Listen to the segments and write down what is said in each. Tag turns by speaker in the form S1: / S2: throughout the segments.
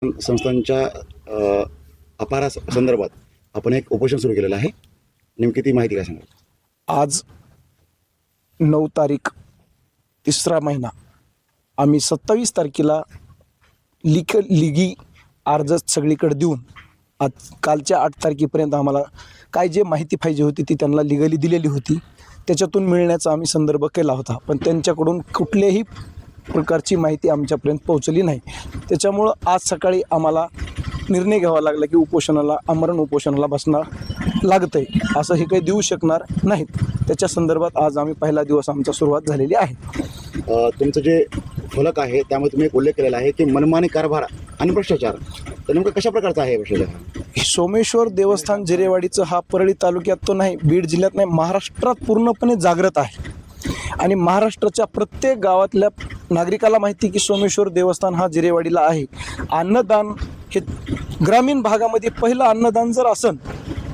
S1: संस्थांच्या अपारा संदर्भात आपण एक उपोषण सुरू केलेलं आहे. नेमकी ती माहिती काय सांगाल?
S2: आज 9 तारीख 3रा महिना आम्ही 27 तारखेला लिगी अर्ज सगळीकडे देऊन आज कालच्या 8 तारखेपर्यंत आम्हाला काय जे माहिती पाहिजे होती ती त्यांना लिगली दिलेली होती. त्याच्यातून मिळण्याचा आम्ही संदर्भ केला होता, पण त्यांच्याकडून कुठल्याही प्रकारची माहिती आमच्यापर्यंत पोहोचली नाही. त्याच्यामुळं आज सकाळी आम्हाला निर्णय घ्यावा लागला की आमरण उपोषणाला बसणार लागतं आहे, असं हे काही देऊ शकणार नाहीत. त्याच्या संदर्भात आज आम्ही पहिला दिवस आमचा सुरुवात झालेली आहे.
S1: तुमचं जे फलक आहे त्यामध्ये तुम्ही एक उल्लेख केलेला आहे की मनमानी कारभार आणि भ्रष्टाचार. तर नेमकं कशा प्रकारचा आहे भ्रष्टाचार?
S2: सोमेश्वर देवस्थान जिरेवाडीचं हा परळी तालुक्यात तो नाही, बीड जिल्ह्यात नाही, महाराष्ट्रात पूर्णपणे जागृत आहे. आणि महाराष्ट्राच्या प्रत्येक गावातल्या नागरिकाला माहिती की सोमेश्वर देवस्थान हा जिरेवाडीला आहे. अन्नदान हे ग्रामीण भागामध्ये पहिलं अन्नदान जर असेल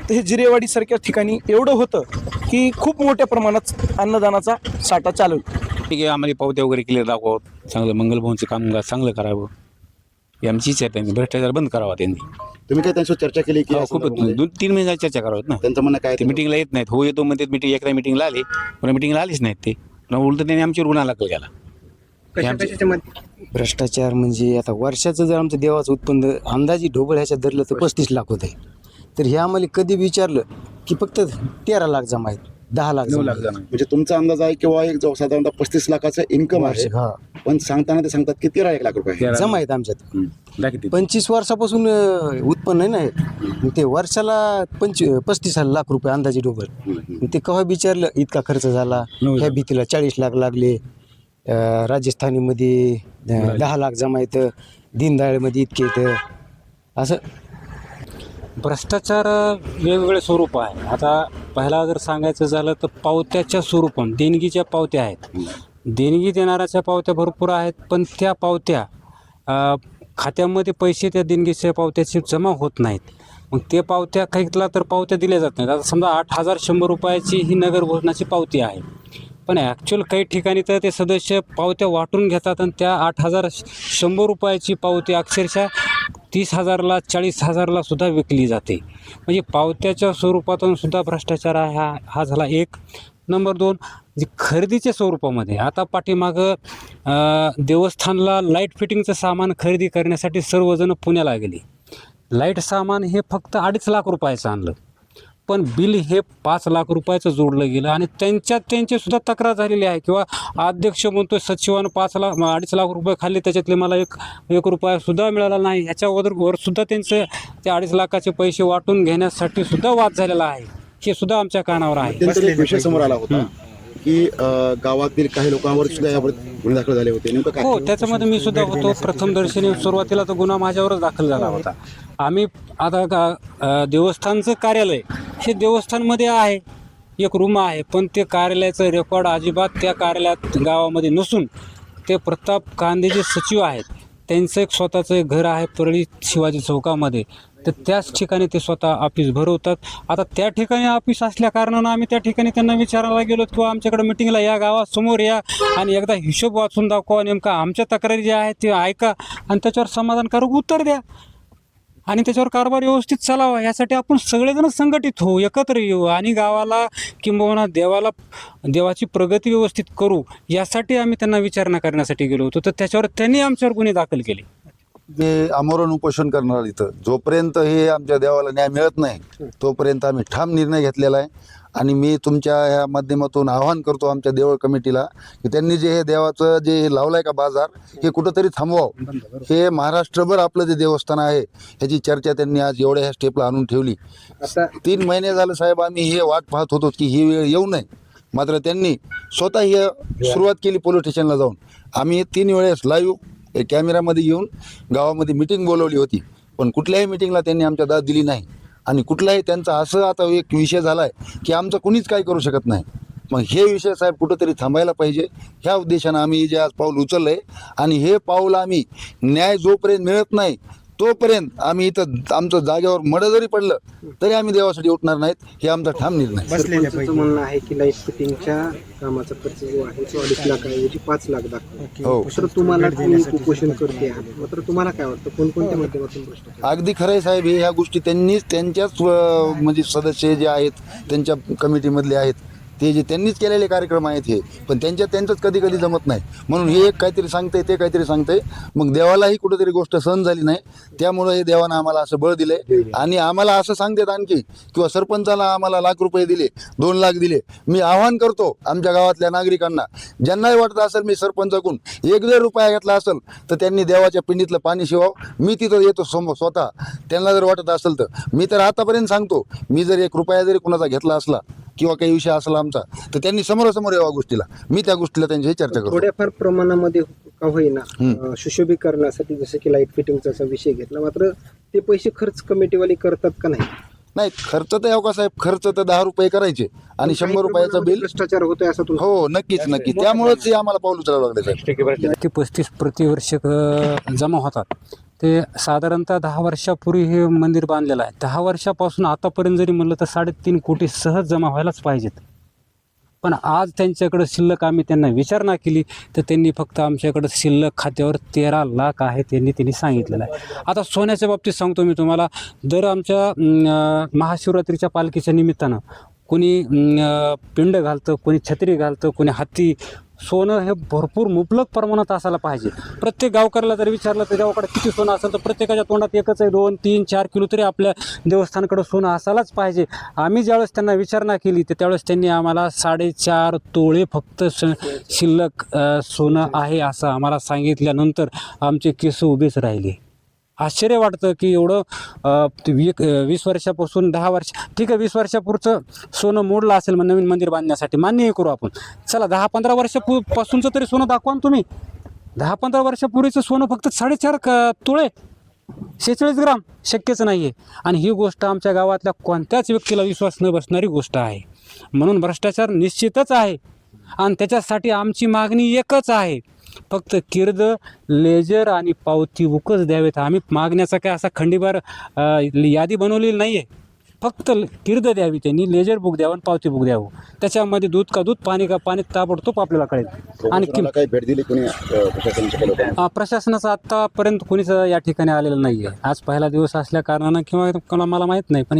S2: तर हे जिरेवाडीसारख्या ठिकाणी एवढं होतं की खूप मोठ्या प्रमाणात अन्नदानाचा साठा चालू आहे.
S3: ठीक आहे, आम्हाला पावत्या वगैरे क्लिअर दाखवत, चांगलं मंगलभवनचं काम चांगलं करावं ही आमची इच्छा आहे. त्यांनी भ्रष्टाचार बंद करावा. त्यांनी
S1: तुम्ही काय त्यांच्यासोबत चर्चा केली की
S3: खूप 2-3 महिने चर्चा करावं ना.
S1: त्यांचं म्हणणं काय
S3: ते मिटिंगला येत नाहीत. हो येतो म्हणते मीटिंग, एकदा मिटिंगला आले पण मिटिंगला आलीच नाहीत. ते उलट त्यांनी आमच्यावर गुन्हा दाखल केला.
S4: भ्रष्टाचार म्हणजे आता वर्षाचं जर आमचं देवाचं उत्पन्न अंदाजी ढोबळ ह्याच्यात धरलं तर 35 लाख होते. तर हे आम्हाला कधी विचारलं की फक्त 13 लाख जमा आहेत, 10 लाख जमा आहेत.
S1: म्हणजे तुमचा अंदाज आहे किंवा एक जो साधारणतः 35 लाखाचं इन्कम आहे,
S4: वार्षिक, हा.
S1: पण सांगताना ते सांगतात की 13 लाख रुपये
S4: जमा आहेत आमच्यात. 25 वर्षापासून उत्पन्न आहे ना हे. मग ते वर्षाला 35 लाख रुपये अंदाजे ढोबळ. मग ते केव्हा विचारलं इतका खर्च झाला, ह्या भीतीला 40 लाख लागले, राजस्थानीमध्ये 10 लाख जमा येतं, दीनदयाळमध्ये इतके येतं. असं
S5: भ्रष्टाचार वेगवेगळे स्वरूप आहे. आता पहिला जर सांगायचं झालं तर पावत्याच्या स्वरूपात देणगीच्या पावत्या आहेत. देणगी देणाऱ्याच्या पावत्या भरपूर आहेत, पण त्या पावत्या खात्यामध्ये पैसे त्या देणगीच्या पावत्याचे जमा होत नाहीत. मग ते पावत्या काहीला तर पावत्या दिल्या जात नाहीत. आता समजा 8,100 रुपयाची ही नगर भोजनाची पावती आहे, पण ॲक्च्युअल काही ठिकाणी तर ते सदस्य पावत्या वाटून घेतात आणि त्या 8,100 रुपयाची पावती अक्षरशः 30,000ला 40,000ला सुद्धा विकली जाते. म्हणजे पावत्याच्या स्वरूपातून सुद्धा भ्रष्टाचार आहे. हा झाला एक. नंबर 2, जे खरेदीच्या स्वरूपामध्ये आता पाठीमागं देवस्थानला लाईट फिटिंगचं सामान खरेदी करण्यासाठी सर्वजण पुण्याला गेले. लाईट सामान हे फक्त 2.5 लाख रुपयाचं आणलं, पण बिल हे 5 लाख रुपयाचं जोडलं गेलं. आणि त्यांची सुद्धा तक्रार झालेली आहे किंवा अध्यक्ष म्हणतो सचिवानं 2.5 लाख रुपये खाल्ले, त्याच्यातले मला एक रुपया सुद्धा मिळाला नाही. ह्याच्यावर सुद्धा त्यांचं ते 2.5 लाखाचे पैसे वाटून घेण्यासाठी सुद्धा वाद झालेला आहे. हे सुद्धा आमच्या कानावर आहे.
S1: त्यांचा एक विषय समोर आला होता की गावातील काही लोकांवर सुद्धा यावर गुन्हे दाखल झाले होते. नेमकं काय?
S5: हो, त्याच्यामध्ये मी सुद्धा होतो. प्रथमदर्शनी सुरुवातीला तर गुन्हा माझ्यावरच दाखल झाला होता. आम्ही आता देवस्थानचं कार्यालय हे देवस्थानमध्ये आहे, एक रूम आहे, पण ते कार्यालयाचं रेकॉर्ड अजिबात त्या कार्यालयात गावामध्ये नसून ते प्रताप कांदे जे सचिव आहेत त्यांचं एक स्वतःचं एक घर आहे परळी शिवाजी चौकामध्ये. तर त्याच ठिकाणी ते स्वतः ऑफिस भरवतात. आता त्या ठिकाणी ऑफिस असल्या कारणानं आम्ही त्या ठिकाणी त्यांना विचारायला गेलो किंवा आमच्याकडे मिटिंगला या, गावासमोर या आणि एकदा हिशोब वाचून दाखवा, नेमका आमच्या तक्रारी ज्या आहेत ते ऐका आणि त्याच्यावर समाधानकारक उत्तर द्या आणि त्याच्यावर कारभार व्यवस्थित चालावा. यासाठी आपण सगळेजण संघटित होऊ, एकत्र येऊ आणि गावाला किंबहुना देवाची प्रगती व्यवस्थित करू, यासाठी आम्ही त्यांना विचारणा करण्यासाठी गेलो होतो. तर त्याच्यावर त्यांनी आमच्यावर गुन्हे दाखल केले.
S6: जे आमरण उपोषण करणार इथं जोपर्यंत हे आमच्या देवाला न्याय मिळत नाही तोपर्यंत आम्ही ठाम निर्णय घेतलेला आहे. आणि मी तुमच्या ह्या माध्यमातून आवाहन करतो आमच्या देवळ कमिटीला की त्यांनी जे हे देवाचं जे लावलं आहे का बाजार, हे कुठंतरी थांबवावं. हे महाराष्ट्रभर आपलं जे देवस्थान आहे ह्याची चर्चा त्यांनी आज एवढ्या ह्या स्टेपला आणून ठेवली. 3 महिने झालं साहेब आम्ही हे वाट पाहत होतो की ही वेळ येऊ नये, मात्र त्यांनी स्वतः ही सुरुवात केली. पोलीस स्टेशनला जाऊन आम्ही 3 वेळेस लाईव्ह कॅमेऱ्यामध्ये येऊन गावामध्ये मिटिंग बोलवली होती, पण कुठल्याही मिटिंगला त्यांनी आमच्या दाद दिली नाही. आणि कुठलाही त्यांचा असं आता एक विषय झाला आहे की आमचं कुणीच काय करू शकत नाही. मग हे विषय साहेब कुठंतरी थांबायला पाहिजे. ह्या उद्देशानं आम्ही जे आज पाऊल उचललं आहे आणि हे पाऊल आम्ही न्याय जोपर्यंत मिळत नाही तोपर्यंत आम्ही इथं आमचं जागेवर मड जरी पडलं तरी आम्ही देवासाठी उठणार नाहीत, हे आमचा ठाम निर्णय आहे.
S7: सरपंचाचं म्हणणं आहे की लाईट फिटिंगच्या कामाचा खर्च जो आहे तो 2.5 लाखाऐवजी 5 लाख दाखवा.
S6: हो,
S7: तर तुम्हाला तुम्ही कुपोषण करते आहात, मात्र तुम्हाला काय वाटतं कोणकोणत्या माध्यमातून भ्रष्टाचार?
S6: अगदी खरं आहे साहेब. हे ह्या गोष्टी त्यांनीच त्यांच्याच म्हणजे सदस्य जे आहेत त्यांच्या कमिटीमधले आहेत ते जे त्यांनीच केलेले कार्यक्रम आहेत हे, पण त्यांचंच कधी कधी जमत नाही. म्हणून हे एक काहीतरी सांगतंय ते काहीतरी सांगतंय, मग देवालाही कुठेतरी गोष्ट सहन झाली नाही. त्यामुळं हे देवानं आम्हाला असं बळ दिलंय आणि आम्हाला असं सांगतात आणखी किंवा सरपंचाला आम्हाला लाख रुपये दिले, 2 लाख दिले. मी आवाहन करतो आमच्या गावातल्या नागरिकांना, ज्यांनाही वाटत असेल मी सरपंचाकडून 1 रुपया घेतला असेल तर त्यांनी देवाच्या पिंडीतलं पाणी शिवावं. मी तिथं येतो स्वतः. त्यांना जर वाटत असेल तर मी तर आतापर्यंत सांगतो, मी जर 1 रुपया जरी कुणाचा घेतला असला किंवा काही विषय असला आमचा तर त्यांनी समोरासमोर यावा गोष्टीला, मी त्या गोष्टीला त्यांच्याशी चर्चा करतो.
S7: थोड्याफार प्रमाणामध्ये का होईना सुशोभीकरणासाठी जसं की लाईट फिटिंगचा विषय घेतला, मात्र ते पैसे खर्च कमिटीवाले करतात का नाही?
S6: नाही, खर्च तर याव का साहेब, खर्च तर 10 रुपये करायचे आणि 100 रुपयाचं बिल.
S7: भ्रष्टाचार होतोय असं तुम्ही?
S6: हो, नक्कीच. त्यामुळेच हे आम्हाला पाऊल उचलावं लागलं साहेब.
S5: ते 35 प्रतिवर्ष जमा होतात. ते साधारणतः 10 वर्षापूर्वी हे मंदिर बांधलेलं आहे. 10 वर्षापासून आतापर्यंत जरी म्हणलं तर 3.5 कोटी सहज जमा व्हायलाच पाहिजेत. पण आज त्यांच्याकडं शिल्लक आम्ही त्यांना विचारणा केली तर त्यांनी फक्त आमच्याकडं शिल्लक खात्यावर 13 लाख आहे त्यांनी सांगितलेलं आहे. आता सोन्याच्या बाबतीत सांगतो मी तुम्हाला, दर आमच्या महाशिवरात्रीच्या पालखीच्या निमित्तानं कोणी पिंड घालतं, कोणी छत्री घालतं, कोणी हत्ती. सोनं हे भरपूर मुबलक प्रमाणात असायला पाहिजे. प्रत्येक गावकऱ्याला जर विचारलं तर गावाकडे किती सोनं असेल तर प्रत्येकाच्या तोंडात एकच आहे, 2, 3, 4 किलो तरी आपल्या देवस्थानाकडे सोनं असायलाच पाहिजे. आम्ही ज्यावेळेस त्यांना विचारणा केली तर त्यावेळेस त्यांनी आम्हाला 4.5 तोळे फक्त शिल्लक सोनं आहे असं आम्हाला सांगितल्यानंतर आमचे केस उभेच राहिले. आश्चर्य वाटतं की एवढं 20 वर्षापासून 10 वर्ष, ठीक आहे 20 वर्षापूर्वीचं सोनं मोडलं असेल मग नवीन मंदिर बांधण्यासाठी, मान्यही करू आपण. चला 10-15 वर्षापासूनचं तरी सोनं दाखवा ना तुम्ही. 10-15 वर्षापूर्वीचं सोनं फक्त 4.5 तोळे 46 ग्राम शक्यच नाही आहे. आणि ही गोष्ट आमच्या गावातल्या कोणत्याच व्यक्तीला विश्वास न बसणारी गोष्ट आहे. म्हणून भ्रष्टाचार निश्चितच आहे आणि त्याच्यासाठी आमची मागणी एकच आहे, फक्त किर्द, लेजर आणि पावती उकच द्यावेत. आम्ही मागण्याचा काय असा खंडीबार यादी बनवलेली नाही आहे. फक्त किर्द द्यावी त्यांनी, लेजर बुक द्यावं आणि पावती बुक द्यावं. त्याच्यामध्ये दूध का दूध, पाणी का पाणी ताबडतोब आपल्याला कळेल. आणि
S1: काही भेट दिली कोणी प्रशासनाच्या?
S5: प्रशासनाचं आत्तापर्यंत कोणीच या ठिकाणी आलेलं नाही आहे. आज पहिला दिवस असल्या कारणानं किंवा मला माहीत नाही, पण